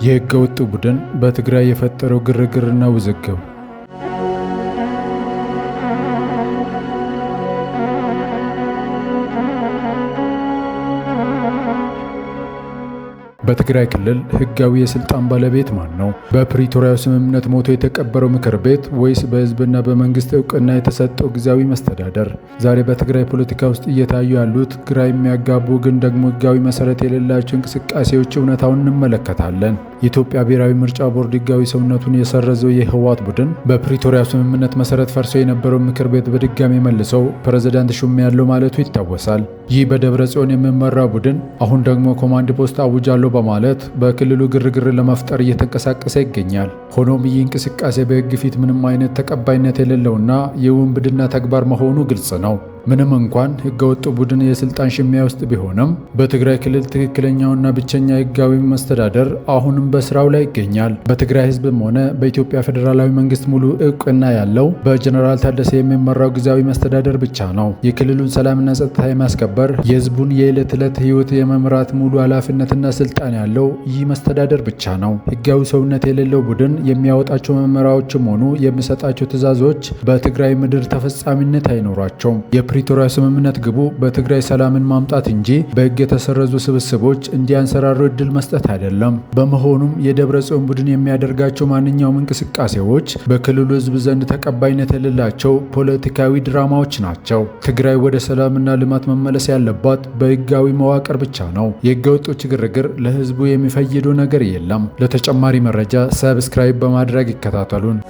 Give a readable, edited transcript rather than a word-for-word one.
የሕገ ወጡ ቡድን በትግራይ የፈጠረው ግርግርና ውዝግብ። በትግራይ ክልል ሕጋዊ የስልጣን ባለቤት ማን ነው? በፕሪቶሪያው ስምምነት ሞቶ የተቀበረው ምክር ቤት ወይስ በሕዝብና በመንግስት ዕውቅና የተሰጠው ጊዜያዊ መስተዳደር? ዛሬ በትግራይ ፖለቲካ ውስጥ እየታዩ ያሉት ግራ የሚያጋቡ ግን ደግሞ ሕጋዊ መሰረት የሌላቸው እንቅስቃሴዎች እውነታውን እንመለከታለን። የኢትዮጵያ ብሔራዊ ምርጫ ቦርድ ሕጋዊ ሰውነቱን የሰረዘው የህወሓት ቡድን በፕሪቶሪያው ስምምነት መሰረት ፈርሶ የነበረው ምክር ቤት በድጋሚ መልሰው ፕሬዝዳንት ሹሜያለሁ ማለቱ ይታወሳል። ይህ በደብረ ጽዮን የሚመራው ቡድን አሁን ደግሞ ኮማንድ ፖስት አውጃለሁ በማለት በክልሉ ግርግር ለመፍጠር እየተንቀሳቀሰ ይገኛል። ሆኖም ይህ እንቅስቃሴ በሕግ ፊት ምንም አይነት ተቀባይነት የሌለውና የውንብድና ተግባር መሆኑ ግልጽ ነው። ምንም እንኳን ሕገወጡ ቡድን የስልጣን ሽሚያ ውስጥ ቢሆንም በትግራይ ክልል ትክክለኛውና ብቸኛ ሕጋዊ መስተዳደር አሁንም በስራው ላይ ይገኛል። በትግራይ ሕዝብም ሆነ በኢትዮጵያ ፌዴራላዊ መንግስት ሙሉ ዕውቅና ያለው በጀነራል ታደሰ የሚመራው ጊዜያዊ መስተዳደር ብቻ ነው። የክልሉን ሰላምና ጸጥታ የማስከበር የሕዝቡን የዕለት ዕለት ሕይወት የመምራት ሙሉ ኃላፊነትና ስልጣን ያለው ይህ መስተዳደር ብቻ ነው። ሕጋዊ ሰውነት የሌለው ቡድን የሚያወጣቸው መመሪያዎችም ሆኑ የሚሰጣቸው ትዕዛዞች በትግራይ ምድር ተፈጻሚነት አይኖራቸውም። የፕሪቶሪያ ስምምነት ግቡ በትግራይ ሰላምን ማምጣት እንጂ በሕግ የተሰረዙ ስብስቦች እንዲያንሰራሩ እድል መስጠት አይደለም። በመሆኑም የደብረ ጽዮን ቡድን የሚያደርጋቸው ማንኛውም እንቅስቃሴዎች በክልሉ ሕዝብ ዘንድ ተቀባይነት የሌላቸው ፖለቲካዊ ድራማዎች ናቸው። ትግራይ ወደ ሰላምና ልማት መመለስ ያለባት በሕጋዊ መዋቅር ብቻ ነው። የሕገ ወጦች ግርግር ለሕዝቡ የሚፈይደው ነገር የለም። ለተጨማሪ መረጃ ሰብስክራይብ በማድረግ ይከታተሉን።